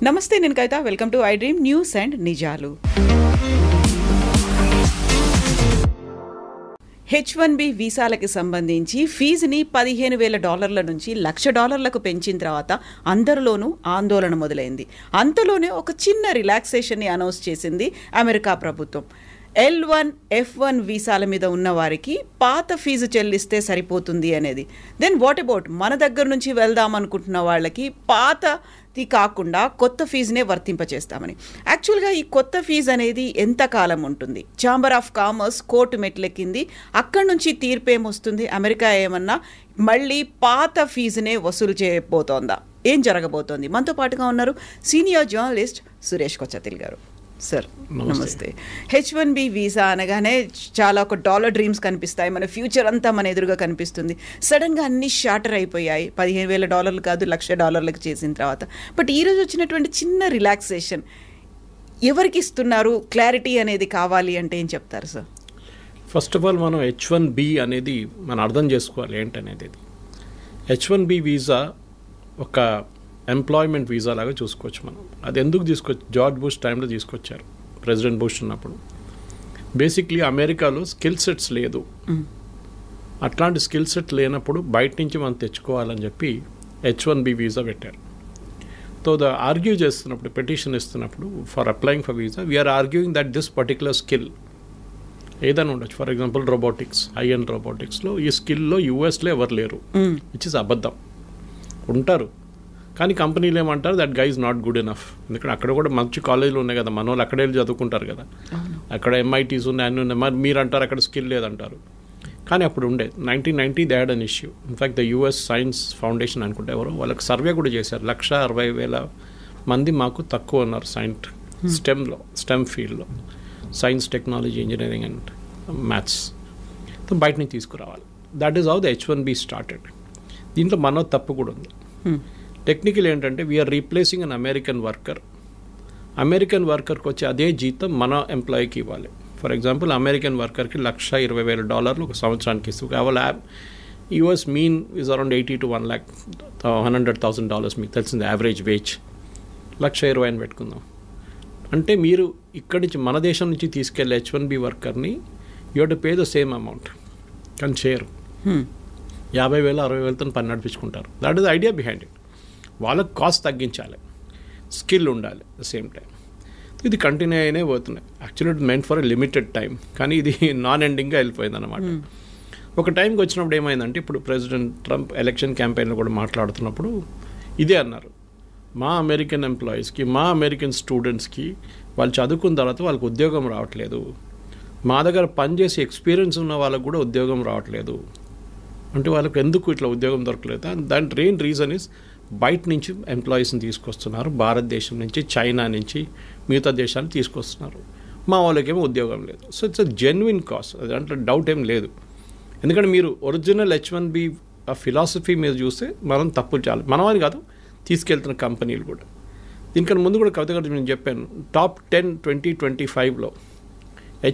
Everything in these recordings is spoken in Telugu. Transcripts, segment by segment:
నమస్తే, నేను Kavitha. Welcome to I dream news and నిజాలు. H1B వీసాలకి సంబంధించి ఫీజుని $15,000 నుంచి $1,00,000 పెంచిన తర్వాత అందరిలోనూ ఆందోళన మొదలైంది. అంతలోనే ఒక చిన్న రిలాక్సేషన్ని అనౌన్స్ చేసింది అమెరికా ప్రభుత్వం. L1, F1 వీసాల మీద ఉన్న వారికి పాత ఫీజు చెల్లిస్తే సరిపోతుంది అనేది. దెన్ వాట్ అబౌట్ మన దగ్గర నుంచి వెళ్దాం అనుకుంటున్న వాళ్ళకి పాతది కాకుండా కొత్త ఫీజునే వర్తింపచేస్తామని. యాక్చువల్గా ఈ కొత్త ఫీజు అనేది ఎంతకాలం ఉంటుంది? ఛాంబర్ ఆఫ్ కామర్స్ కోర్టు మెట్లెక్కింది. అక్కడి నుంచి తీర్పేమొస్తుంది? అమెరికా ఏమన్నా మళ్ళీ పాత ఫీజునే వసూలు చేయబోతోందా? ఏం జరగబోతోంది? మనతో పాటుగా ఉన్నారు సీనియర్ జర్నలిస్ట్ సురేష్ కొచ్చతిల్ గారు. సార్ నమస్తే. H1B వీసా అనగానే చాలా ఒక డాలర్ డ్రీమ్స్ కనిపిస్తాయి. మన ఫ్యూచర్ అంతా మన ఎదురుగా కనిపిస్తుంది. సడన్గా అన్ని షార్టర్ అయిపోయాయి. $15,000 కాదు $1,00,000 చేసిన తర్వాత. బట్ ఈరోజు వచ్చినటువంటి చిన్న రిలాక్సేషన్ ఎవరికి ఇస్తున్నారు? క్లారిటీ అనేది కావాలి అంటే ఏం చెప్తారు సార్? ఫస్ట్ ఆఫ్ ఆల్ మనం H1B అనేది మనం అర్థం చేసుకోవాలి ఏంటనేది. H1B వీసా ఒక ఎంప్లాయ్మెంట్ వీసా లాగా చూసుకోవచ్చు మనం. అది ఎందుకు జార్జ్ బుష్ టైంలో తీసుకొచ్చారు, ప్రెసిడెంట్ బుష్ ఉన్నప్పుడు. బేసిక్లీ అమెరికాలో స్కిల్ సెట్స్ లేదు. అట్లాంటి స్కిల్ సెట్ లేనప్పుడు బయట నుంచి మనం తెచ్చుకోవాలని చెప్పి H1B వీసా పెట్టారు. సో ఆర్గ్యూ చేస్తున్నప్పుడు, పెటిషన్ ఇస్తున్నప్పుడు for applying for visa, we're arguing that this particular skill ఏదైనా ఉండొచ్చు. For example robotics, high and రోబోటిక్స్లో ఈ స్కిల్లో యూఎస్లో ఎవరు లేరు, విచ్ ఇస్ అబద్ధం. ఉంటారు కానీ కంపెనీలు ఏమంటారు, that guy is not good enough. ఎందుకంటే అక్కడ కూడా మంచి కాలేజీలు ఉన్నాయి కదా, మన వాళ్ళు అక్కడే చదువుకుంటారు కదా, అక్కడ MITs ఉన్నాయి, అన్నీ ఉన్నాయి. మరి మీరు అంటారు అక్కడ స్కిల్ లేదంటారు. కానీ అప్పుడు ఉండే 1990 they had an issue. In fact the US science foundation అనుకుంటే ఎవరో వాళ్ళకి సర్వే కూడా చేశారు. 160,000 మంది మాకు తక్కువ ఉన్నారు స్టెమ్ ఫీల్డ్లో, science, technology, engineering and maths. బయట నుంచి తీసుకురావాలి. That is how the H1B started. దీంట్లో మనో తప్పు కూడా ఉంది. టెక్నికల్ ఏంటంటే వీఆర్ రీప్లేసింగ్ అన్ అమెరికన్ వర్కర్కి వచ్చే అదే జీతం మన ఎంప్లాయీకి ఇవ్వాలి. ఫర్ ఎగ్జాంపుల్ అమెరికన్ వర్కర్కి $120,000 ఒక సంవత్సరానికి ఇస్తూ కావాలి. US mean is around $80,000 to $100,000 మీకు తెలిసింది యావరేజ్ వేజ్. 120,000 అని పెట్టుకుందాం. అంటే మీరు ఇక్కడి నుంచి మన దేశం నుంచి తీసుకెళ్ళే H1B వర్కర్ని you have to pay the same amount. కానీ చేయరు. 50,000 60,000తో పని నడిపించుకుంటారు. That is the idea behind it. వాళ్ళకు కాస్ట్ తగ్గించాలి, స్కిల్ ఉండాలి ద సేమ్ టైం. ఇది కంటిన్యూ అయినే పోతున్నాయి. Actually it meant for a limited time, కానీ ఇది నాన్ ఎండింగ్గా వెళ్ళిపోయింది అనమాట. ఒక టైంకి వచ్చినప్పుడు ఏమైందంటే, ఇప్పుడు ప్రెసిడెంట్ ట్రంప్ ఎలక్షన్ క్యాంపెయిన్లో కూడా మాట్లాడుతున్నప్పుడు ఇదే అన్నారు, మా అమెరికన్ ఎంప్లాయీస్కి, మా అమెరికన్ స్టూడెంట్స్కి వాళ్ళు చదువుకున్న తర్వాత వాళ్ళకి ఉద్యోగం రావట్లేదు, మా దగ్గర పనిచేసి ఎక్స్పీరియన్స్ ఉన్న వాళ్ళకు కూడా ఉద్యోగం రావట్లేదు. అంటే వాళ్ళకి ఎందుకు ఇట్లా ఉద్యోగం దొరకలేదు? దాని మెయిన్ రీజన్ ఇస్ బయట నుంచి ఎంప్లాయీస్ని తీసుకొస్తున్నారు, భారతదేశం నుంచి, చైనా నుంచి, మిగతా దేశాన్ని తీసుకొస్తున్నారు. మా వాళ్ళకేమో ఉద్యోగం లేదు. So it's a genuine cost, దాంట్లో డౌట్ ఏం లేదు. ఎందుకంటే మీరు ఒరిజినల్ H1B ఆ ఫిలాసఫీ మీద చూస్తే మనం తప్పులు చాలా, మనమని కాదు తీసుకెళ్తున్న కంపెనీలు కూడా. దీనికన్నా ముందు కూడా కవిత గారు నేను చెప్పాను, టాప్ 10 2025లో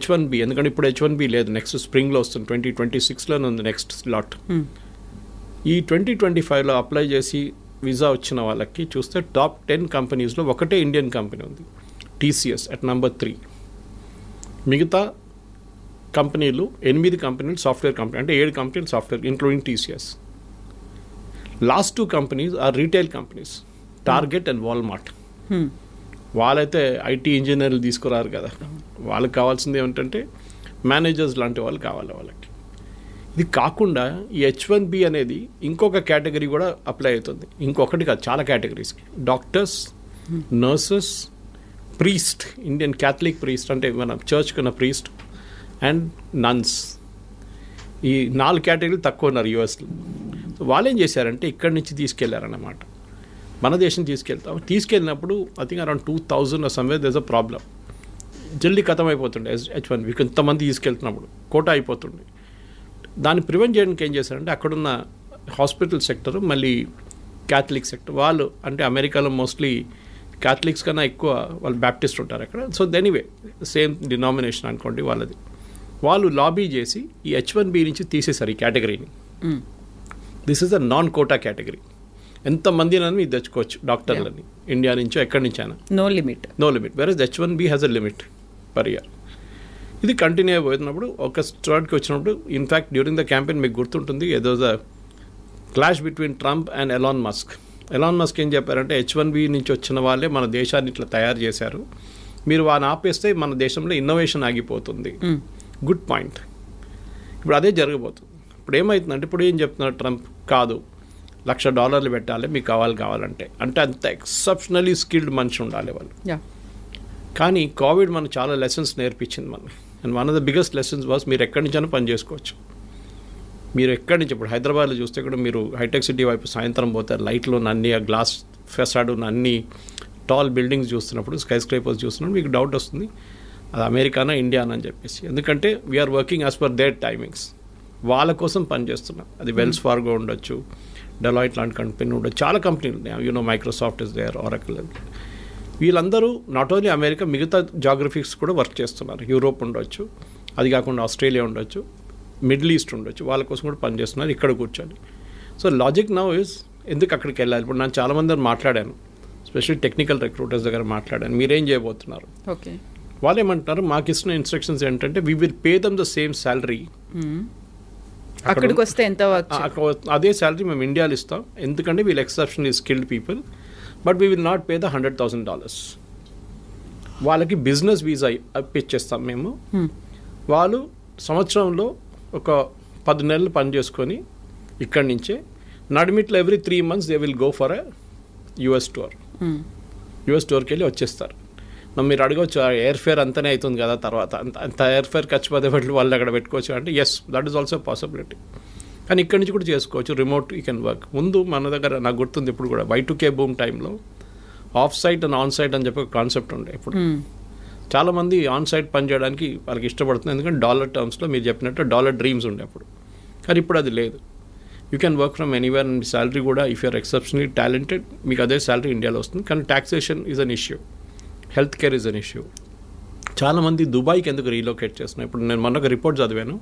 H1B, ఎందుకంటే ఇప్పుడు H1B లేదు, నెక్స్ట్ స్ప్రింగ్లో వస్తుంది, 2026లోనే ఉంది నెక్స్ట్ స్లాట్. ఈ 2025లో అప్లై చేసి వీసా వచ్చిన వాళ్ళకి చూస్తే టాప్ 10 కంపెనీస్లో ఒకటే ఇండియన్ కంపెనీ ఉంది, TCS అట్ నెంబర్ 3. మిగతా కంపెనీలు 8 కంపెనీలు సాఫ్ట్వేర్ కంపెనీ, అంటే 7 కంపెనీలు software including TCS. Last 2 companies are retail companies, Target and Walmart. వాళ్ళైతే IT ఇంజనీర్లు తీసుకురారు కదా, వాళ్ళకి కావాల్సింది ఏమిటంటే మేనేజర్స్ లాంటి వాళ్ళు కావాలి వాళ్ళకి. ఇది కాకుండా ఈ H1B అనేది ఇంకొక కేటగిరీ కూడా అప్లై అవుతుంది. ఇంకొకటి కాదు, చాలా కేటగిరీస్కి. Doctors, nurses, priest, Indian Catholic priest అంటే మన చర్చ్కి ఉన్న ప్రీస్ట్, అండ్ నన్స్. ఈ 4 కేటగిరీలు తక్కువ ఉన్నారు USలో. సో వాళ్ళు ఏం చేశారంటే ఇక్కడి నుంచి తీసుకెళ్లారన్నమాట, మన దేశం తీసుకెళ్ళినప్పుడు I think around 2,000 somewhere there is a problem. జల్దీ ఖతం అయిపోతుండే H1B, ఇంతమంది తీసుకెళ్తున్నప్పుడు కోటా అయిపోతుండే. దాన్ని ప్రివెంట్ చేయడానికి ఏం చేశారంటే అక్కడున్న హాస్పిటల్ సెక్టర్, మళ్ళీ క్యాథలిక్ సెక్టర్, వాళ్ళు అంటే అమెరికాలో మోస్ట్లీ క్యాథలిక్స్ కన్నా ఎక్కువ వాళ్ళు బ్యాప్టిస్ట్ ఉంటారు అక్కడ. సో ఎనీవే సేమ్ డినామినేషన్ అనుకోండి వాళ్ళది. వాళ్ళు లాబీ చేసి ఈ H1B నుంచి తీసేశారు ఈ కేటగిరీని. This is a non quota category. ఎంతమంది మీరు తెచ్చుకోవచ్చు డాక్టర్లని. ఇండియా నుంచో ఎక్కడి నుంచైనా no limit. Versus H1B has a limit per year. ఇది కంటిన్యూ అయిపోతున్నప్పుడు ఒక స్టార్ట్కి వచ్చినప్పుడు ఇన్ఫ్యాక్ట్ డ్యూరింగ్ ద క్యాంపెయిన్ మీకు గుర్తుంటుంది ఏదో clash between Trump and Elon Musk ఏం చెప్పారంటే H1B నుంచి వచ్చిన వాళ్ళే మన దేశాన్ని ఇట్లా తయారు చేశారు, మీరు వాడిని ఆపేస్తే మన దేశంలో ఇన్నోవేషన్ ఆగిపోతుంది. Good point. ఇప్పుడు అదే జరగబోతుంది. ఇప్పుడు ఏమవుతుందంటే ఇప్పుడు ఏం చెప్తున్నారు ట్రంప్, కాదు $1,00,000 పెట్టాలి మీకు కావాలంటే, అంటే అంత ఎక్సెప్షనలీ స్కిల్డ్ మనిషి ఉండాలి వాళ్ళు. కానీ కోవిడ్ మనకు చాలా లెసన్స్ నేర్పించింది మనకి. And one of the biggest lessons was మీరు ఎక్కడి నుంచైనా పని చేసుకోవచ్చు. మీరు ఎక్కడి నుంచి ఇప్పుడు హైదరాబాద్లో చూస్తే కూడా మీరు హైటెక్ సిటీ వైపు సాయంత్రం పోతారు, లైట్లు ఉన్న అన్ని, ఆ గ్లాస్ ఫెసాడ్ ఉన్న అన్ని టాల్ బిల్డింగ్స్ చూస్తున్నప్పుడు, స్కై స్క్రేపర్స్ చూస్తున్నప్పుడు మీకు డౌట్ వస్తుంది అది అమెరికానా ఇండియానా అని చెప్పేసి. ఎందుకంటే we are working as per their timings. వాళ్ళ కోసం పనిచేస్తున్నాం. అది వెల్స్ ఫార్గో ఉండొచ్చు, డెలాయిట్ లాంటి కంపెనీ ఉండొచ్చు, చాలా కంపెనీలు ఉన్నాయి. Microsoft is there, Oracle. వీళ్ళందరూ నాట్ ఓన్లీ అమెరికా, మిగతా జాగ్రఫిక్స్ కూడా వర్క్ చేస్తున్నారు. యూరోప్ ఉండొచ్చు, అది కాకుండా ఆస్ట్రేలియా ఉండొచ్చు, మిడిల్ ఈస్ట్ ఉండొచ్చు, వాళ్ళ కోసం కూడా పనిచేస్తున్నారు ఇక్కడ కూర్చొని. సో లాజిక్ నౌ ఇస్ ఎందుకు అక్కడికి వెళ్ళాలి. ఇప్పుడు నేను చాలామంది మాట్లాడాను, స్పెషల్లీ టెక్నికల్ రిక్రూటర్స్ దగ్గర మాట్లాడాను, మీరేం చేయబోతున్నారు. ఓకే, వాళ్ళు ఏమంటున్నారు, మాకు ఇస్తున్న ఇన్స్ట్రక్షన్స్ ఏంటంటే we will pay them the same salary, అక్కడికి వస్తే ఎంత అదే శాలరీ మేము ఇండియాలో ఇస్తాం, ఎందుకంటే వీళ్ళు exceptionally skilled people, but we will not pay the $100,000. వాళ్ళకి బిజినెస్ వీసా ఇప్పించేస్తాం మేము. వాళ్ళు సంవత్సరంలో ఒక 10 నెలలు పని చేసుకొని ఇక్కడి నుంచే నడిమిట్లో every 3 months they will go for a US tour. US టూర్కి వెళ్ళి వచ్చేస్తారు. మీరు అడగవచ్చు ఎయిర్ ఫేర్ అంతనే అవుతుంది కదా, తర్వాత అంత ఎయిర్ ఫేర్ ఖర్చు పదే వాళ్ళు అక్కడ పెట్టుకోవచ్చు అంటే yes, that is also possibility. కానీ ఇక్కడి నుంచి కూడా చేసుకోవచ్చు, రిమోట్ యూ కెన్ వర్క్. ముందు మన దగ్గర నాకు గుర్తుంది ఇప్పుడు కూడా Y2K బూమ్ టైంలో off site and on site అని చెప్పి ఒక కాన్సెప్ట్ ఉండే. ఇప్పుడు చాలామంది ఆన్ సైట్ పని చేయడానికి వాళ్ళకి ఇష్టపడుతుంది, ఎందుకంటే డాలర్ టర్మ్స్లో మీరు చెప్పినట్టు డాలర్ డ్రీమ్స్ ఉండే అప్పుడు. కానీ ఇప్పుడు అది లేదు. You can work from anywhere and salary కూడా ఇఫ్ యూఆర్ ఎక్సెప్షనలీ టాలెంటెడ్ మీకు అదే శాలరీ ఇండియాలో వస్తుంది. కానీ taxation is an issue, health care is an issue. చాలామంది దుబాయ్కి ఎందుకు రీలొకేట్ చేస్తున్నాయి. ఇప్పుడు నేను మొన్న ఒక రిపోర్ట్ చదివాను,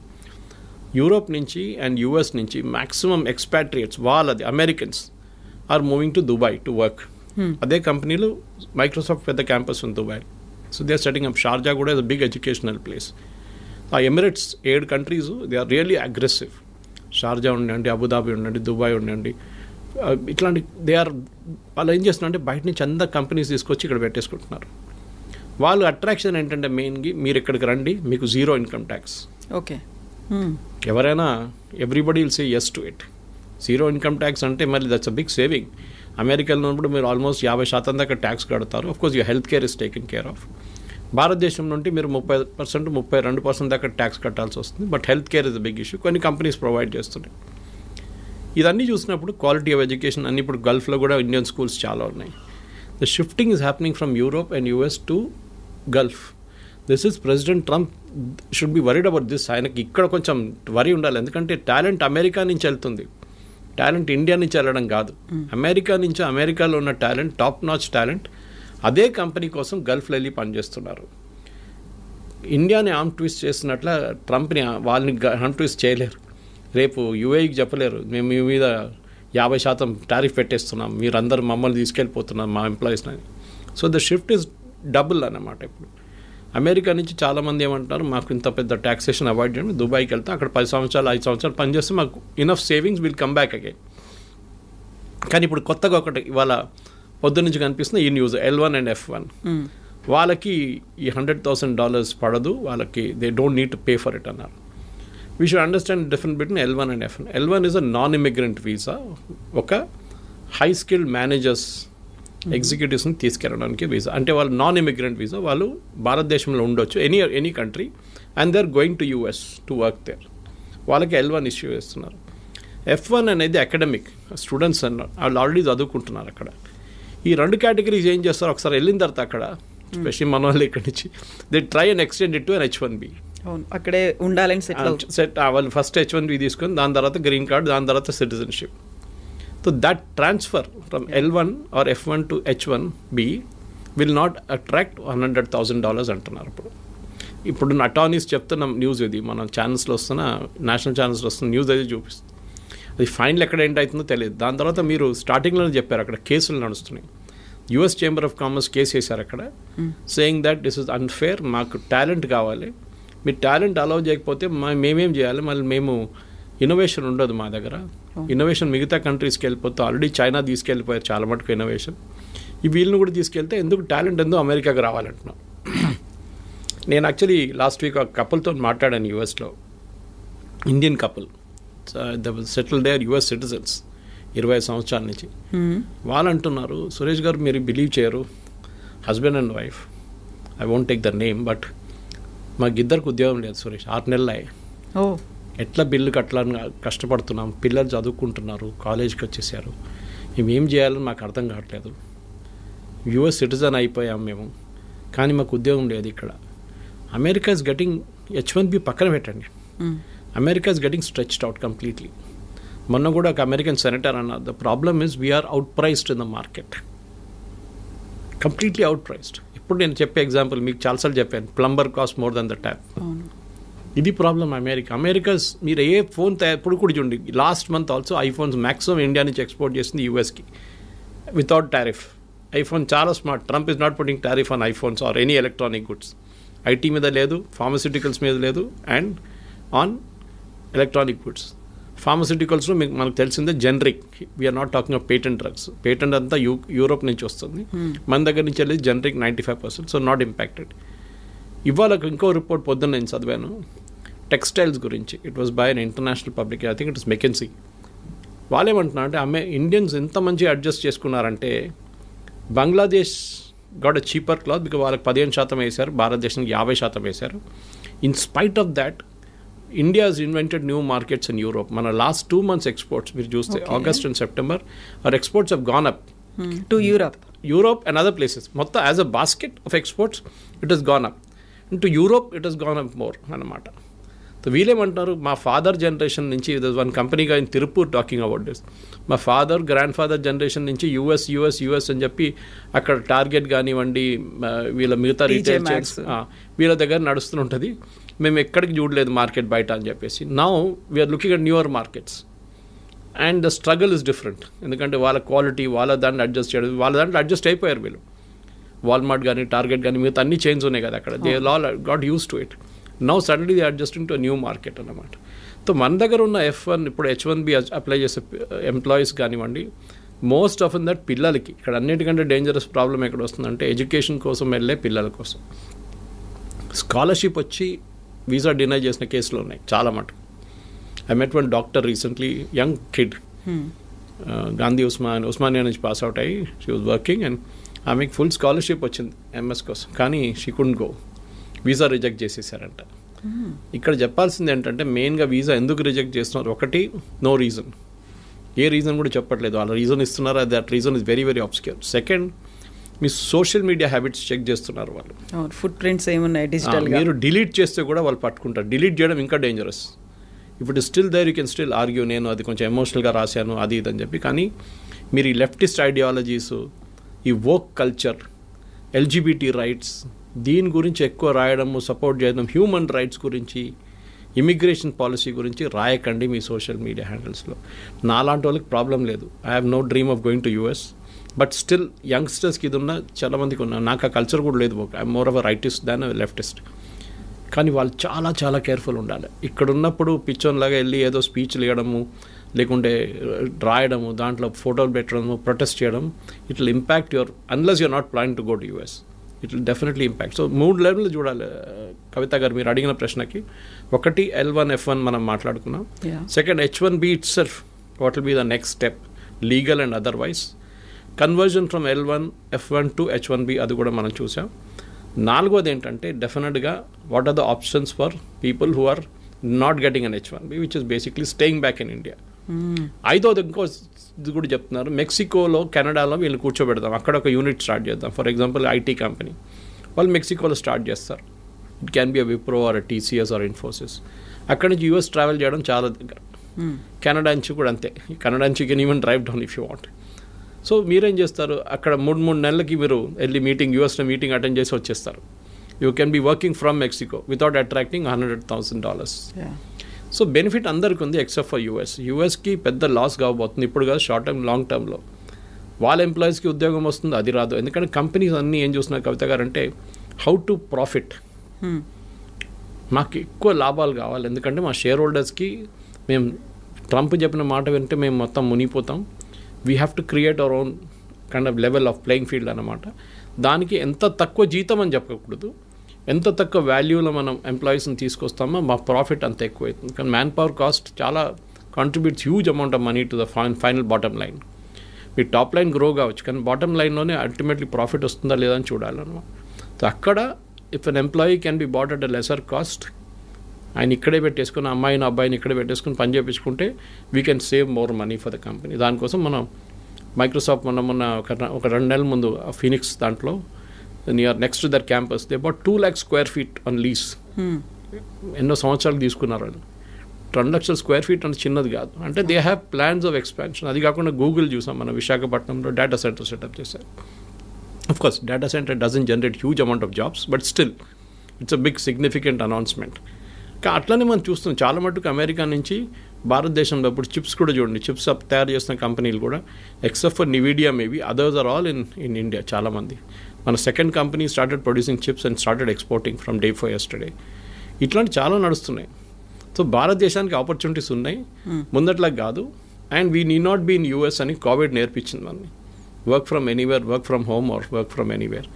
యూరోప్ నుంచి అండ్ US నుంచి మ్యాక్సిమం ఎక్స్పాట్రియేట్స్ వాళ్ళది Americans are moving to Dubai to work. అదే కంపెనీలు మైక్రోసాఫ్ట్ పెద్ద క్యాంపస్ ఉంది Dubai. So they are setting up. Sharjah కూడా is a big educational place. ఆ Emirates 7 countries they are really aggressive. Sharjah ఉండండి, అబుదాబి ఉండండి, దుబాయ్ ఉండండి, ఇట్లాంటి వాళ్ళు ఏం చేస్తున్నారంటే బయట నుంచి అందరు కంపెనీస్ తీసుకొచ్చి ఇక్కడ పెట్టేసుకుంటున్నారు. వాళ్ళు అట్రాక్షన్ ఏంటంటే మెయిన్గా మీరు ఇక్కడికి రండి, మీకు 0 income tax. ఓకే, ఎవరైనా everybody will say yes to it. 0 income tax అంటే మళ్ళీ దట్స్ అ బిగ్ సేవింగ్. అమెరికాలో ఉన్నప్పుడు మీరు ఆల్మోస్ట్ 50% దాకా ట్యాక్స్ కడతారు. Of course you health care is taken care of. భారతదేశం నుండి మీరు 30%, 32% దాకా ట్యాక్స్ కట్టాల్సి వస్తుంది. But health care is a big issue. కొన్ని కంపెనీస్ ప్రొవైడ్ చేస్తున్నాయి. ఇదన్నీ చూసినప్పుడు క్వాలిటీ ఆఫ్ ఎడ్యుకేషన్ అన్ని ఇప్పుడు గల్ఫ్లో కూడా ఇండియన్ స్కూల్స్ చాలా ఉన్నాయి. The shifting is happening from Europe and US to Gulf. This is president Trump should be worried about this. ఆయనకి ఇక్కడ కొంచెం వరీ ఉండాలి, ఎందుకంటే టాలెంట్ అమెరికా నుంచి వెళ్తుంది, టాలెంట్ ఇండియా నుంచి వెళ్ళడం కాదు. అమెరికా నుంచి, అమెరికాలో ఉన్న టాలెంట్, టాప్ నాచ్ టాలెంట్ అదే కంపెనీ కోసం గల్ఫ్లో వెళ్ళి పనిచేస్తున్నారు. ఇండియాని ఆర్మ్ ట్విస్ట్ చేసినట్ల ట్రంప్ని వాళ్ళని ఆర్మ్ ట్విస్ట్ చేయలేరు. రేపు UAEకి చెప్పలేరు మేము మీ మీద 50% టారిఫ్ పెట్టేస్తున్నాం, మీరందరూ మమ్మల్ని తీసుకెళ్ళిపోతున్నాం మా ఎంప్లాయీస్ని. So the shift is double అన్నమాట. ఇప్పుడు అమెరికా నుంచి చాలామంది ఏమంటారు, మాకు ఇంత పెద్ద ట్యాక్సేషన్ అవాయిడ్ చేయడం, దుబాయ్కి వెళ్తాం, అక్కడ 10 సంవత్సరాలు 5 సంవత్సరాలు పనిచేస్తే మాకు enough savings will come back again. కానీ ఇప్పుడు కొత్తగా ఒకటి ఇవాళ పొద్దు నుంచి కనిపిస్తుంది ఈ న్యూస్, L1 and F1 వాళ్ళకి ఈ $100,000 పడదు, వాళ్ళకి they don't need to pay for it అన్నారు. We should understand difference between L1 and F1. L1 is a non immigrant visa, ఒక హై స్కిల్డ్ మేనేజర్స్ ఎగ్జిక్యూటివ్స్ని తీసుకెళ్ళడానికి వీసా. అంటే వాళ్ళు నాన్ ఇమిగ్రెంట్ వీసా, వాళ్ళు భారతదేశంలో ఉండొచ్చు any country and they are going to US to work there. వాళ్ళకి L1 ఇష్యూ చేస్తున్నారు. F1 అనేది అకాడమిక్ స్టూడెంట్స్ అన్నారు, వాళ్ళు ఆల్రెడీ చదువుకుంటున్నారు అక్కడ. ఈ 2 కేటగిరీస్ ఏం చేస్తారు, ఒకసారి వెళ్ళిన తర్వాత అక్కడ స్పెషల్లీ మన వాళ్ళు ఇక్కడి నుంచి they try and extend it to an H1B. అక్కడే ఉండాలని సెట్ వాళ్ళు ఫస్ట్ H1B తీసుకొని దాని తర్వాత గ్రీన్ కార్డ్, దాని తర్వాత citizenship. So that transfer from L1 or F1 to H1B will not attract $100,000 అంటున్నారు. ఇప్పుడు అటార్నీస్ చెప్తున్న న్యూస్ ఇది, మన ఛానల్స్లో వస్తున్న, నేషనల్ ఛానల్స్లో వస్తున్న న్యూస్ అయితే చూపిస్తుంది. అది ఫైనల్ ఎక్కడ ఏంటవుతుందో తెలియదు. దాని తర్వాత మీరు స్టార్టింగ్లోనే చెప్పారు అక్కడ కేసులు నడుస్తున్నాయి. US chamber of commerce case వేశారు అక్కడ, saying that this is unfair, మాకు టాలెంట్ కావాలి, మీరు టాలెంట్ అలౌ చేయకపోతే మేమేం చేయాలి, మళ్ళీ మేము ఇన్నోవేషన్ ఉండదు మా దగ్గర, ఇన్నోవేషన్ మిగతా కంట్రీస్కి వెళ్ళిపోతే ఆల్రెడీ చైనా తీసుకెళ్ళిపోయారు చాలా మటుకు ఇన్నోవేషన్, ఈ వీళ్ళని కూడా తీసుకెళ్తే ఎందుకు టాలెంట్ ఎందుకు అమెరికాకి రావాలంటున్నాం. నేను యాక్చువల్లీ లాస్ట్ వీక్ ఒక కపుల్తో మాట్లాడాను యూఎస్లో, Indian couple, settle there US citizens 20 సంవత్సరాల నుంచి. వాళ్ళు అంటున్నారు, సురేష్ గారు మీరు బిలీవ్ చేయరు, husband and wife, I won't take the name, but మాకు ఇద్దరికి ఉద్యోగం లేదు సురేష్, 6 నెలలు అయ్యాయి, ఎట్లా బిల్లు కట్టాలని కష్టపడుతున్నాం, పిల్లలు చదువుకుంటున్నారు, కాలేజ్కి వచ్చేసారు, మేము ఏం చేయాలని మాకు అర్థం కావట్లేదు, యుఎస్ సిటిజన్ అయిపోయాం మేము, కానీ మాకు ఉద్యోగం లేదు ఇక్కడ. అమెరికా ఇస్ గెటింగ్ H1B పక్కన పెట్టండి, America is getting stretched out completely. మొన్న కూడా ఒక అమెరికన్ సెనేటర్ అన్నారు, the problem is we are out priced in the market, completely out priced. ఇప్పుడు నేను చెప్పే ఎగ్జాంపుల్ మీకు చాలాసార్లు చెప్పాను, plumber cost more than the tap. ఇది ప్రాబ్లం అమెరికాస్. మీరు ఏ ఫోన్ ఇప్పుడు కూడా చూడండి, last month also iPhones maximum India నుంచి ఎక్స్పోర్ట్ చేసింది యూఎస్కి వితౌట్ టారిఫ్. ఐఫోన్ చాలా smart, Trump is not putting tariff on iPhones or any electronic goods. IT మీద లేదు, ఫార్మస్యూటికల్స్ మీద లేదు, అండ్ ఆన్ ఎలక్ట్రానిక్ గుడ్స్. ఫార్మస్యూటికల్స్లో మీకు మనకు తెలిసిందే generic, we are not talking of patent drugs, patent అంతా యూరోప్ నుంచి వస్తుంది, మన దగ్గర నుంచి వెళ్ళి జనరిక్ 95%, సో నాట్ ఇంపాక్టెడ్. ఇవాళ ఇంకో రిపోర్ట్ పొద్దున్న నేను చదివాను టెక్స్టైల్స్ గురించి, it was by an international public, I think it is McKenzie. వాళ్ళు ఏమంటున్నారు అంటే ఇండియన్స్ ఎంత మంచిగా అడ్జస్ట్ చేసుకున్నారంటే Bangladesh got a cheaper cloth because వాళ్ళకి 15% వేశారు, భారతదేశానికి 50% వేశారు. In spite of that India has invented new markets in Europe. మన లాస్ట్ 2 months ఎక్స్పోర్ట్స్ మీరు చూస్తే August and September our exports have gone up to Europe and other places. మొత్తం as a basket of exports it has gone up. To Europe it has gone up more అన్నమాట. సో వీళ్ళేమంటారు, మా ఫాదర్ జనరేషన్ నుంచి వన్ కంపెనీగా in Tirupur talking about this, మా ఫాదర్ గ్రాండ్ ఫాదర్ జనరేషన్ నుంచి యూఎస్ అని చెప్పి అక్కడ టార్గెట్ కానివ్వండి, వీళ్ళ మిగతా రీటైల్ చైన్స్ వీళ్ళ దగ్గర నడుస్తుంటుంది, మేము ఎక్కడికి చూడలేదు మార్కెట్ బయట అని చెప్పేసి. Now we are looking at newer markets and the struggle is different. ఎందుకంటే వాళ్ళ క్వాలిటీ వాళ్ళ దాంట్లో అడ్జస్ట్ చేయడం, వాళ్ళ దాంట్లో అడ్జస్ట్ అయిపోయారు వీళ్ళు. వాల్మార్ట్ కానీ టార్గెట్ కానీ మిగతా అన్ని చైన్స్ ఉన్నాయి కదా అక్కడ, they all got use to it. Now suddenly they adjusting to new market అన్నమాట. సో మన దగ్గర ఉన్న F1 ఇప్పుడు H1B అప్లై చేసే ఎంప్లాయీస్ కానివ్వండి, మోస్ట్ ఆఫ్ దట్ పిల్లలకి ఇక్కడ అన్నిటికంటే డేంజరస్ ప్రాబ్లం ఎక్కడ వస్తుందంటే ఎడ్యుకేషన్ కోసం వెళ్ళే పిల్లల కోసం స్కాలర్షిప్ వచ్చి వీసా డినై చేసిన కేసులు ఉన్నాయి చాలా మటుకు. I met one doctor recently, young kid, Gandhi Osmania నుంచి పాస్ అవుట్ అయ్యి షీ వాజ్ వర్కింగ్ అండ్ ఆమెకి ఫుల్ స్కాలర్షిప్ వచ్చింది MS కోసం, కానీ she couldn't go, visa reject చేసేసారంట. ఇక్కడ చెప్పాల్సింది ఏంటంటే మెయిన్గా వీసా ఎందుకు రిజెక్ట్ చేస్తున్నారు, ఒకటి నో రీజన్, ఏ రీజన్ కూడా చెప్పట్లేదు, వాళ్ళ రీజన్ ఇస్తున్నారు, that reason is very very obscure. Second, మీ సోషల్ మీడియా హ్యాబిట్స్ చెక్ చేస్తున్నారు వాళ్ళు, ఫుట్ ప్రింట్స్ ఏమున్నాయి డిజిటల్, మీరు డిలీట్ చేస్తే కూడా వాళ్ళు పట్టుకుంటారు. డిలీట్ చేయడం ఇంకా డేంజరస్. ఇప్పుడు still there you can still argue, నేను అది కొంచెం ఎమోషనల్గా రాశాను అది ఇది అని చెప్పి, కానీ మీరు ఈ లెఫ్టిస్ట్ ఐడియాలజీస్, ఈ వోక్ కల్చర్, LGBT రైట్స్, దీని గురించి ఎక్కువ రాయడము, సపోర్ట్ చేయడం, హ్యూమన్ రైట్స్ గురించి, ఇమిగ్రేషన్ పాలసీ గురించి రాయకండి మీ సోషల్ మీడియా హ్యాండిల్స్లో. నాలాంటి వాళ్ళకి ప్రాబ్లం లేదు, I have no dream of going to US, but still యంగ్స్టర్స్కి ఇది ఉన్న చాలామందికి ఉన్నా, నాకు ఆ కల్చర్ కూడా లేదు, I'm more of a rightist than leftist. కానీ వాళ్ళు చాలా చాలా కేర్ఫుల్ ఉండాలి. ఇక్కడ ఉన్నప్పుడు పిచ్చోన్లాగా వెళ్ళి ఏదో స్పీచ్లు ఇవ్వడము, లేకుంటే రాయడము, దాంట్లో ఫోటోలు పెట్టడము, ప్రొటెస్ట్ చేయడం, it will impact your, unless you are not plan to go to US, it will definitely impact. So 3 లెవెల్లో చూడాలి కవిత గారు మీరు అడిగిన ప్రశ్నకి. ఒకటి L1 F1 మనం మాట్లాడుకున్నాం. Second, H1B itself, what will be the next step legal and otherwise. Conversion from L1 F1 to H1B అది కూడా మనం చూసాం. 4వది ఏంటంటే డెఫినెట్గా what are the options for people who are not getting an H1B which is basically staying back in India. 5వది ఇంకో ఇది కూడా చెప్తున్నారు, మెక్సికోలో కెనడాలో వీళ్ళు కూర్చోబెడదాం, అక్కడ ఒక యూనిట్ స్టార్ట్ చేద్దాం. ఫర్ ఎగ్జాంపుల్ IT కంపెనీ వాళ్ళు మెక్సికోలో స్టార్ట్ చేస్తారు, it can be a Wipro or TCS or Infosys. అక్కడి నుంచి US ట్రావెల్ చేయడం చాలా దగ్గర. కెనడా నుంచి కూడా అంతే, కెనడా నుంచి can even drive down if you want. So మీరేం చేస్తారు, అక్కడ 3 నెలలకి మీరు వెళ్ళి మీటింగ్, USలో మీటింగ్ అటెండ్ చేసి వచ్చేస్తారు. You can be working from Mexico without attracting $100,000. So benefit అందరికీ ఉంది ఎక్సెప్ట్ ఫర్ US. USకి పెద్ద లాస్ కాబోతుంది ఇప్పుడు కాదు, షార్ట్ టర్మ్ లాంగ్ టర్మ్లో. వాళ్ళ ఎంప్లాయీస్కి ఉద్యోగం వస్తుంది, అది రాదు. ఎందుకంటే కంపెనీస్ అన్నీ ఏం చూస్తున్నారు కవిత గారు అంటే హౌ టు ప్రాఫిట్. మాకు ఎక్కువ లాభాలు కావాలి, ఎందుకంటే మా షేర్ హోల్డర్స్కి మేము ట్రంప్ చెప్పిన మాట వింటే మేము మొత్తం మునిగిపోతాం. We have to create our own kind of level of playing field అన్నమాట. దానికి ఎంత తక్కువ జీతం అని చెప్పకూడదు, ఎంత తక్కువ వాల్యూలో మనం ఎంప్లాయీస్ని తీసుకొస్తామో మా ప్రాఫిట్ అంత ఎక్కువ అవుతుంది. కానీ మ్యాన్ పవర్ కాస్ట్ చాలా contributes huge amount of money to the final bottom line. మీ టాప్ లైన్ గ్రో కావచ్చు, కానీ బాటమ్ లైన్లోనే అల్టిమేట్లీ ప్రాఫిట్ వస్తుందా లేదా అని చూడాలన్నమాట. సో అక్కడ if an employee can be bought at a lesser cost, ఆయన ఇక్కడే పెట్టేసుకుని అమ్మాయిని అబ్బాయిని ఇక్కడే పెట్టేసుకుని పని చేయించుకుంటే we can save more money for the company. దానికోసం మనం మైక్రోసాఫ్ట్ మొన్న ఒక 2 నెలల ముందు ఫీనిక్స్ దాంట్లో near next their campus they about 2 lakhs square feet on lease. ఎన్నో సంవత్సరాలు తీసుకున్నారు వాళ్ళు. 2 లక్షల స్క్వేర్ ఫీట్ అంటే చిన్నది కాదు. అంటే they have plans of expansion. అది కాకుండా గూగుల్ చూసాం మనం విశాఖపట్నంలో డేటా సెంటర్ సెటప్ చేశారు. Of course data centre doesn't generate huge amount of jobs, but still it's a big significant announcement. అట్లనే మనం చూస్తున్నాం చాలా మటుకు అమెరికా నుంచి భారతదేశంలో ఇప్పుడు చిప్స్ కూడా చూడండి, చిప్స్ తయారు చేస్తున్న కంపెనీలు కూడా except for Nvidia maybe others are all in India. చాలామంది మన second company started producing chips and started exporting from day for yesterday. ఇట్లాంటి చాలా నడుస్తున్నాయి. సో భారతదేశానికి ఆపర్చునిటీస్ ఉన్నాయి, ముందట్లా కాదు. And we need not be in US అని కోవిడ్ నేర్పించింది మనని. Work from anywhere, work from home or work from anywhere.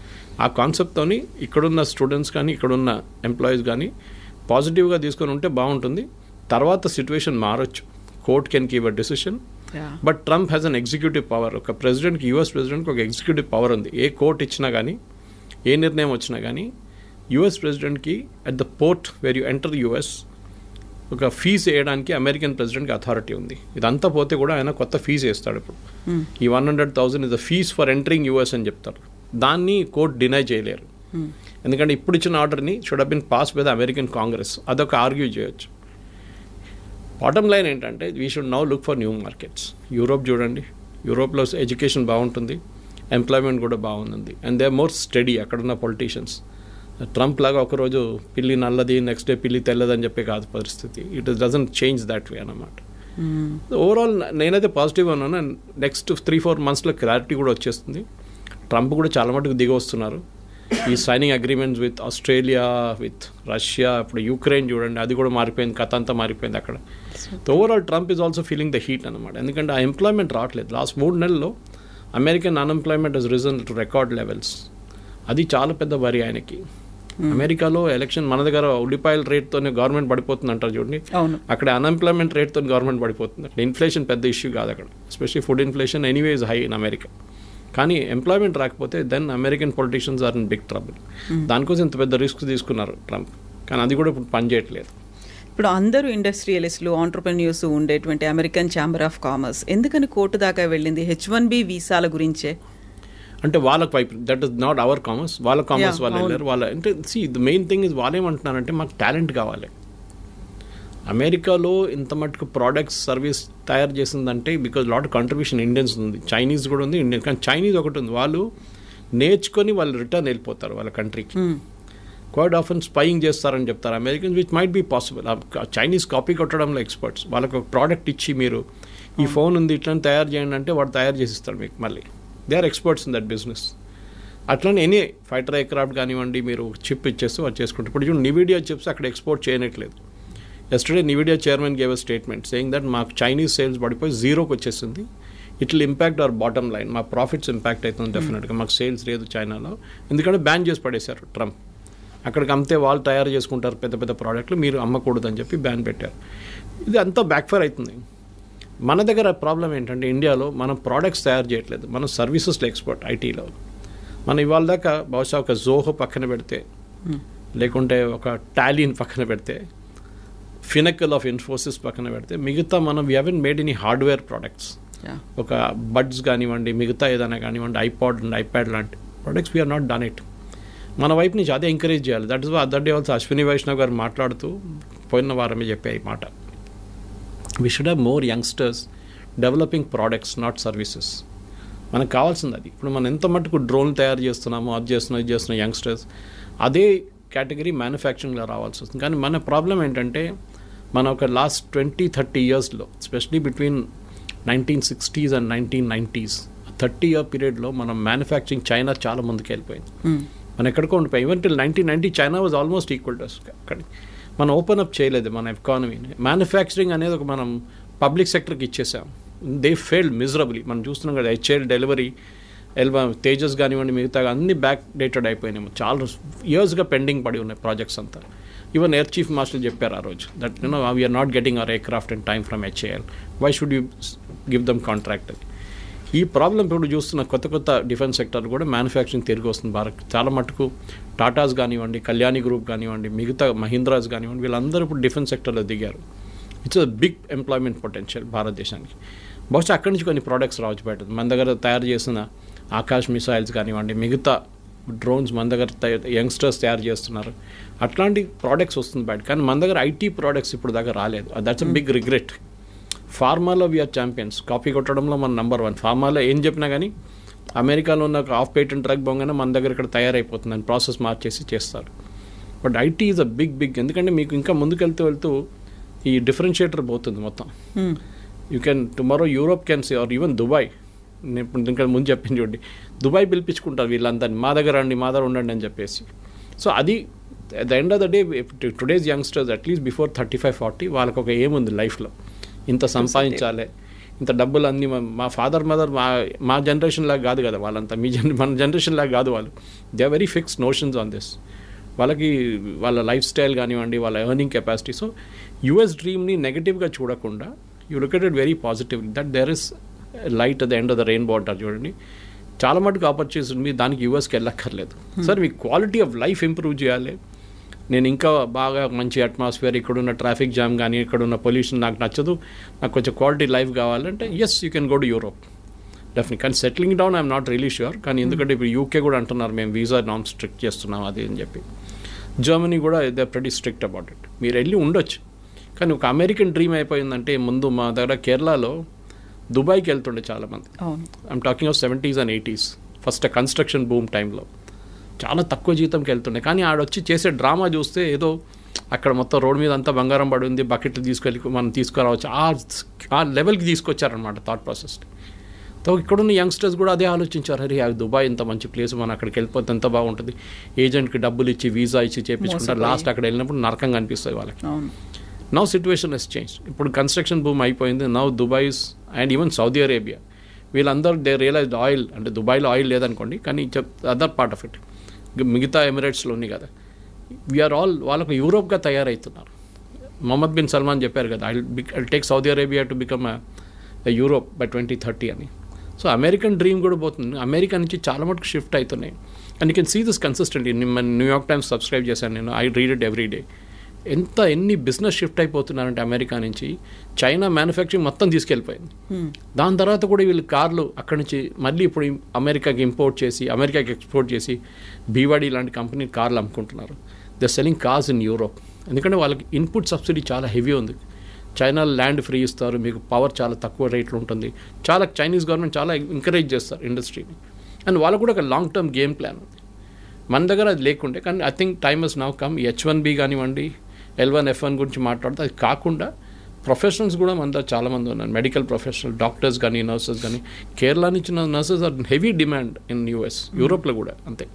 ఆ కాన్సెప్ట్తోని ఇక్కడున్న స్టూడెంట్స్ కానీ ఇక్కడున్న ఎంప్లాయీస్ కానీ పాజిటివ్గా తీసుకొని ఉంటే బాగుంటుంది. తర్వాత సిచ్యువేషన్ మారచ్చు, court can give a decision. But Trump has an executive power. ఒక ప్రెసిడెంట్కి, యూఎస్ ప్రెసిడెంట్కి ఒక ఎగ్జిక్యూటివ్ పవర్ ఉంది. ఏ కోర్ట్ ఇచ్చినా కానీ, ఏ నిర్ణయం వచ్చినా కానీ యూఎస్ ప్రెసిడెంట్కి at the port where you enter US ఒక ఫీజు వేయడానికి అమెరికన్ ప్రెసిడెంట్కి అథారిటీ ఉంది. ఇదంతా పోతే కూడా ఆయన కొత్త ఫీజు వేస్తాడు. ఇప్పుడు ఈ 100,000 is the fees for entering US అని చెప్తారు. దాన్ని కోర్ట్ డినై చేయలేరు, ఎందుకంటే ఇప్పుడు ఇచ్చిన ఆర్డర్ని should have been passed by the American Congress. అదొక ఆర్గ్యూ చేయొచ్చు. బాటమ్ లైన్ ఏంటంటే we should now look for new markets. Europe చూడండి, యూరోప్లో ఎడ్యుకేషన్ బాగుంటుంది, ఎంప్లాయ్మెంట్ కూడా బాగుంది, and they are more study అక్కడున్న పొలిటీషియన్స్. ట్రంప్ లాగా ఒకరోజు పిల్లి నల్లది, నెక్స్ట్ డే పిల్లి తెల్లదని చెప్పే కాదు పరిస్థితి. It doesn't change that way అన్నమాట. ఓవరాల్ నేనైతే పాజిటివ్గా ఉన్నాను. నెక్స్ట్ 3-4 monthsలో క్లారిటీ కూడా వచ్చేస్తుంది. ట్రంప్ కూడా చాలా మటుకు దిగి వస్తున్నారు. ఈ signing agreements with Australia, with Russia, ఇప్పుడు యుక్రెయిన్ చూడండి, అది కూడా మారిపోయింది, కథ అంతా మారిపోయింది అక్కడ. So overall Trump is also feeling the heat అనమాట. ఎందుకంటే ఆ ఎంప్లాయ్మెంట్ రావట్లేదు. లాస్ట్ 3 నెలల్లో American unemployment has risen to record levels. అది చాలా పెద్ద వరి ఆయనకి. అమెరికాలో ఎలక్షన్ మన దగ్గర ఉల్లిపాయల రేట్తోనే గవర్నమెంట్ పడిపోతుంది అంటారు చూడండి, అక్కడ అన్ఎంప్లాయ్మెంట్ రేట్తో గవర్నమెంట్ పడిపోతుంది. అక్కడ ఇన్ఫ్లేషన్ పెద్ద ఇష్యూ కాదు అక్కడ, especially food inflation anyways high in America. కానీ ఎంప్లాయ్మెంట్ రాకపోతే then American politicians are in big trouble. దానికోసం ఇంత పెద్ద రిస్క్ తీసుకున్నారు ట్రంప్, కానీ అది కూడా ఇప్పుడు పనిచేయట్లేదు. ఇప్పుడు అందరూ ఇండస్ట్రియలిస్టులు, ఆంటర్ప్రెన్యూర్స్ ఉండేటువంటి అమెరికన్ ఛాంబర్ ఆఫ్ కామర్స్ ఎందుకని కోర్టు దాకా వెళ్ళింది? H-1B వీసాల గురించే. అంటే వాళ్ళకి వైపు that is not our commerce, వాళ్ళ కామర్స్ వాళ్ళు వెళ్ళారు. వాళ్ళ అంటే ద మెయిన్ థింగ్ ఇస్ వాళ్ళు ఏమంటున్నారంటే మాకు టాలెంట్ కావాలి. అమెరికాలో ఇంత మటుకు ప్రోడక్ట్స్ సర్వీస్ తయారు చేసిందంటే బికాజ్ లాట్ కంట్రిబ్యూషన్ ఇండియన్స్ ఉంది, చైనీస్ కూడా ఉంది, ఇండియన్. కానీ చైనీస్ ఒకటి ఉంది, వాళ్ళు నేర్చుకొని వాళ్ళు రిటర్న్ వెళ్ళిపోతారు వాళ్ళ కంట్రీకి. క్వైట్ ఆఫెన్ స్పైయింగ్ చేస్తారని చెప్తారు Americans, which might be possible. Chinese copy కొట్టడంలో ఎక్స్పర్ట్స్. వాళ్ళకి ఒక ప్రోడక్ట్ ఇచ్చి మీరు ఈ ఫోన్ ఉంది ఇట్లా తయారు చేయండి అంటే వాడు తయారు చేసిస్తాడు మీకు. మళ్ళీ they are experts in that business. అట్లనే ఎనీ ఫైటర్ ఎయిర్క్రాఫ్ట్ కానివ్వండి, మీరు చిప్ ఇచ్చేస్తే వాళ్ళు చేసుకుంటారు. ఇప్పుడు చూడండి నివిడియా చిప్స్ అక్కడ ఎక్స్పోర్ట్ చేయనట్లేదు. Yesterday Nvidia chairman gave a statement saying that మాకు చైనీస్ సేల్స్ పడిపోయి 0కి వచ్చేసింది. It will impact our bottom line, మా ప్రాఫిట్స్ ఇంపాక్ట్ అవుతుంది డెఫినెట్గా. మాకు సేల్స్ లేదు చైనాలో, ఎందుకంటే బ్యాన్ చేసి పడేశారు ట్రంప్. అక్కడికి అమ్మితే వాళ్ళు తయారు చేసుకుంటారు పెద్ద పెద్ద ప్రోడక్ట్లు, మీరు అమ్మకూడదు అని చెప్పి బ్యాన్ పెట్టారు. ఇది అంతా బ్యాక్ఫైర్ అవుతుంది. మన దగ్గర ప్రాబ్లం ఏంటంటే ఇండియాలో మనం ప్రోడక్ట్స్ తయారు చేయట్లేదు, మనం సర్వీసెస్లో ఎక్స్పర్ట్. ఐటీలో మనం ఇవాళ దాకా బహుశా ఒక జోహో పక్కన పెడితే, లేకుంటే ఒక టాలీని పక్కన పెడితే, ఫినకల్ ఆఫ్ ఇన్ఫోసిస్ పక్కన పెడితే, మిగతా మనం we haven't made any hardware products. ఒక బడ్స్ కానివ్వండి, మిగతా ఏదైనా కానివ్వండి, ఐప్యాడ్ లాంటి products we are not done it. మన వైపు నుంచి అదే ఎంకరేజ్ చేయాలి. That is other day also Ashwini Vaishnaw garu మాట్లాడుతూ పోయిన వారమే చెప్పే ఈ మాట. We should have more youngsters developing products, not services. మనకు కావాల్సింది అది. ఇప్పుడు మనం ఎంత మటుకు డ్రోన్ తయారు చేస్తున్నామో, అది చేస్తున్నాం, ఇది చేస్తున్నాం, యంగ్స్టర్స్ అదే కేటగిరీ మ్యానుఫ్యాక్చరింగ్లో రావాల్సి వస్తుంది. కానీ మన ప్రాబ్లం ఏంటంటే మన ఒక లాస్ట్ 20-30 yearsలో, especially between 1960s and 1990s, 30-year పీరియడ్లో మనం మ్యానుఫ్యాక్చరింగ్ చైనా చాలా ముందుకు వెళ్ళిపోయింది. మనం ఎక్కడికో ఉండిపోయి even till 1990 China was almost equal to అక్కడ. మనం ఓపెన్ అప్ చేయలేదు మన ఎకానమీని. మ్యానుఫ్యాక్చరింగ్ అనేది ఒక మనం పబ్లిక్ సెక్టర్కి ఇచ్చేసాం. They failed miserably. మనం చూస్తున్నాం కదా, HAL డెలివరీ, తేజస్ కానివ్వండి, మిగతా అన్ని బ్యాక్ డేటెడ్ అయిపోయినాయి. చాలా ఇయర్స్గా పెండింగ్ పడి ఉన్నాయి ప్రాజెక్ట్స్ అంతా. ఈవెన్ ఎయిర్ చీఫ్ మాస్టర్ చెప్పారు ఆ రోజు that we are not getting our aircraft in time from HAL. Why should you give them contract అని. ఈ ప్రాబ్లం ఇప్పుడు చూస్తున్న కొత్త డిఫెన్స్ సెక్టర్ కూడా మ్యానుఫ్యాక్చరింగ్ తిరిగి వస్తుంది భారత్. చాలా మటుకు టాటాస్ కానివ్వండి, కళ్యాణి గ్రూప్ కానివ్వండి, మిగతా మహీంద్రాస్ కానివ్వండి, వీళ్ళందరూ ఇప్పుడు డిఫెన్స్ సెక్టర్లో దిగారు. It's a big employment potential భారతదేశానికి. బహుశా అక్కడి నుంచి కొన్ని ప్రోడక్ట్స్ రావచ్చు బయట. మన దగ్గర తయారు చేసిన ఆకాశ్ మిసైల్స్ కానివ్వండి, మిగతా డ్రోన్స్ మన దగ్గర యంగ్స్టర్స్ తయారు చేస్తున్నారు. అట్లాంటి ప్రోడక్ట్స్ వస్తుంది బయట. కానీ మన దగ్గర IT ప్రోడక్ట్స్ ఇప్పుడు దాకా రాలేదు. That's a big regret. ఫార్మాలో వీఆర్ ఛాంపియన్స్. కాపీ కొట్టడంలో మన నెంబర్ 1. ఫార్మాలో ఏం చెప్పినా కానీ అమెరికాలో ఉన్న ఆఫ్ పేటెంట్ డ్రగ్ బొంగనే మన దగ్గర ఇక్కడ తయారైపోతుందని ప్రాసెస్ మార్చేసి చేస్తారు. But IT is a big ఎందుకంటే మీకు ఇంకా ముందుకెళ్తూ ఈ డిఫరెన్షియేటర్ పోతుంది మొత్తం. You can tomorrow Europe can see or even Dubai. నేను ఇప్పుడు ఇంకా ముందు చెప్పింది చూడండి, దుబాయ్ పిలిపించుకుంటారు వీళ్ళందరినీ, మా దగ్గర ఉండండి అని చెప్పేసి. సో అది at the end of the day today's youngsters at least before 35-40 వాళ్ళకి ఒక ఏముంది లైఫ్లో, ఇంత సంపాదించాలి, ఇంత డబ్బులు అన్నీ. మా ఫాదర్ మదర్ మా జనరేషన్ లాగా కాదు కదా వాళ్ళంతా, మన జనరేషన్ లాగా కాదు వాళ్ళు. They are very fixed notions on this. వాళ్ళకి వాళ్ళ లైఫ్ స్టైల్ కానివ్వండి, వాళ్ళ ఎర్నింగ్ కెపాసిటీ. సో US డ్రీమ్ని నెగిటివ్గా చూడకుండా you look at it very positively that there is light at the end of the rainbow అంటారు చూడండి. చాలా మటుకు ఆపర్చునిటీస్ ఉంది. దానికి యూఎస్కి వెళ్ళక్కర్లేదు. సార్ మీ క్వాలిటీ ఆఫ్ లైఫ్ ఇంప్రూవ్ చేయాలి, నేను ఇంకా బాగా మంచి అట్మాస్ఫియర్, ఇక్కడున్న ట్రాఫిక్ జామ్ కానీ ఇక్కడున్న పొల్యూషన్ నాకు నచ్చదు, నాకు కొంచెం క్వాలిటీ లైఫ్ కావాలంటే yes you can go to Europe definite. కానీ settling down I'm not really sure. కానీ ఎందుకంటే ఇప్పుడు UK కూడా అంటున్నారు మేము వీసా నామ్స్ స్ట్రిక్ట్ చేస్తున్నాం అది అని చెప్పి. జర్మనీ కూడా they pretty strict about it. మీరు వెళ్ళి ఉండొచ్చు. కానీ ఒక అమెరికన్ డ్రీమ్ అయిపోయిందంటే ముందు మా దగ్గర కేరళలో దుబాయ్కి వెళ్తుండే చాలామంది. I'm talking of 70s and 80s first construction boom టైంలో చాలా తక్కువ జీతంకి వెళ్తుండే. కానీ ఆడొచ్చి చేసే డ్రామా చూస్తే ఏదో అక్కడ మొత్తం రోడ్ మీద అంతా బంగారం పడి ఉంది, బకెట్లు తీసుకెళ్ళి మనం తీసుకురావచ్చు, ఆ లెవెల్కి తీసుకొచ్చారనమాట థాట్ ప్రాసెస్ని. సో ఇక్కడున్న యంగ్స్టర్స్ కూడా అదే ఆలోచించారు, అరే దుబాయ్ ఇంత మంచి ప్లేస్, మనం అక్కడికి వెళ్ళిపోతే ఎంత బాగుంటుంది, ఏజెంట్కి డబ్బులు ఇచ్చి వీసా ఇచ్చి చేయించుకుంటారు, లాస్ట్ అక్కడ వెళ్ళినప్పుడు నరకంగా అనిపిస్తుంది వాళ్ళకి. Now situation has change. ఇప్పుడు కన్స్ట్రక్షన్ బూమ్ అయిపోయింది. Now Dubai's and even Saudi Arabia వీళ్ళందరూ దే రియలైజ్డ్ ఆయిల్ అంటే దుబాయ్లో ఆయిల్ లేదనుకోండి, కానీ అదర్ పార్ట్ ఆఫ్ ఇట్ మిగతా ఎమిరేట్స్లో ఉంది కదా, వీఆర్ ఆల్ వాళ్ళకు యూరోప్గా తయారవుతున్నారు. మొహమ్మద్ బిన్ సల్మాన్ చెప్పారు కదా, I take Saudi Arabia to become Europe by 2030 అని. సో అమెరికన్ డ్రీమ్ కూడా పోతుంది. అమెరికా నుంచి చాలా మటుకు షిఫ్ట్ అవుతున్నాయి. And you can see this consistently. New York Times subscribe చేశాను నేను, I read it every day. ఎన్ని బిజినెస్ షిఫ్ట్ అయిపోతున్నారంటే అమెరికా నుంచి చైనా మ్యానుఫ్యాక్చరింగ్ మొత్తం తీసుకెళ్ళిపోయింది. దాని తర్వాత కూడా వీళ్ళు కార్లు అక్కడి నుంచి మళ్ళీ ఇప్పుడు అమెరికాకి ఇంపోర్ట్ చేసి అమెరికాకి ఎక్స్పోర్ట్ చేసి BYD లాంటి కంపెనీ కార్లు అమ్ముకుంటున్నారు. They selling cars in Europe. ఎందుకంటే వాళ్ళకి ఇన్పుట్ సబ్సిడీ చాలా హెవీ ఉంది. చైనా ల్యాండ్ ఫ్రీ ఇస్తారు, మీకు పవర్ చాలా తక్కువ రేట్లో ఉంటుంది. చాలా చైనీస్ గవర్నమెంట్ చాలా ఎంకరేజ్ చేస్తారు ఇండస్ట్రీని. అండ్ వాళ్ళకు కూడా ఒక లాంగ్ టర్మ్ గేమ్ ప్లాన్ ఉంది. మన దగ్గర అది లేకుంటే, కానీ I think time has now come. H1B కానివ్వండి, L1 F1 గురించి మాట్లాడితే అది కాకుండా ప్రొఫెషనల్స్ కూడా మన దగ్గర చాలామంది ఉన్నారు. మెడికల్ ప్రొఫెషనల్, డాక్టర్స్ కానీ నర్సెస్ కానీ. కేరళ నుంచి nurses are heavy demand in US, యూరోప్లో కూడా అంతే.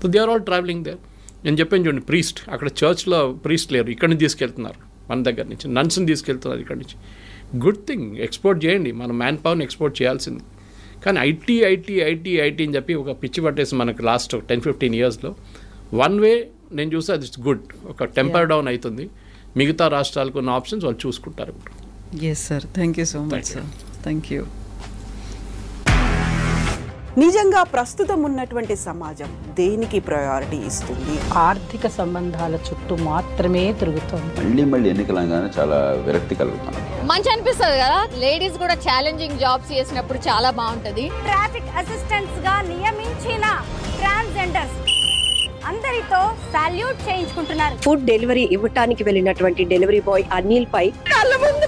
So they are all travelling there. నేను చెప్పాను చూడండి, ప్రీస్ట్ అక్కడ చర్చ్లో ప్రీస్ట్ లేరు, ఇక్కడి నుంచి తీసుకెళ్తున్నారు మన దగ్గర నుంచి, నన్స్ని తీసుకెళ్తున్నారు ఇక్కడి నుంచి. గుడ్ థింగ్, ఎక్స్పోర్ట్ చేయండి, మన మ్యాన్ పవర్ని ఎక్స్పోర్ట్ చేయాల్సింది. కానీ ఐటీ అని చెప్పి ఒక పిచ్చి పట్టేసి మనకు లాస్ట్ 10-15 ఇయర్స్లో వన్ వే నేను చూస్తే అది గుడ్, ఒక టెంపర్ డౌన్ అవుతుంది. మిగతా రాష్ట్రాలకు ఉన్న ఆప్షన్స్ వాళ్ళు చూసుకుంటారు ఇప్పుడు. Yes sir, thank you so much sir. Thank you. నిజంగా ప్రస్తుతం ఉన్నటువంటి సమాజం దేనికి ప్రయారిటీ ఇస్తుంది? ఆర్థిక సంబంధాల చుట్టూ మాత్రమే తిరుగుతుంది. మళ్ళీ ఎన్నికలంగానే చాలా విరక్తి కలుగుతున్నాం. మంచి అనిపిస్తుంది కదా, లేడీస్ కూడా ఛాలెంజింగ్ జాబ్స్ చేసినప్పుడు చాలా బాగుంటది. ట్రాఫిక్ అసిస్టెంట్స్ గా నియమించిన ట్రాన్స్జెండర్స్ అందరితో సాల్యూట్ చేయించుకుంటున్నారు. ఫుడ్ డెలివరీ ఇవ్వటానికి వెళ్ళినటువంటి డెలివరీ బాయ్ అనిల్ పై కళ్ళ ముందు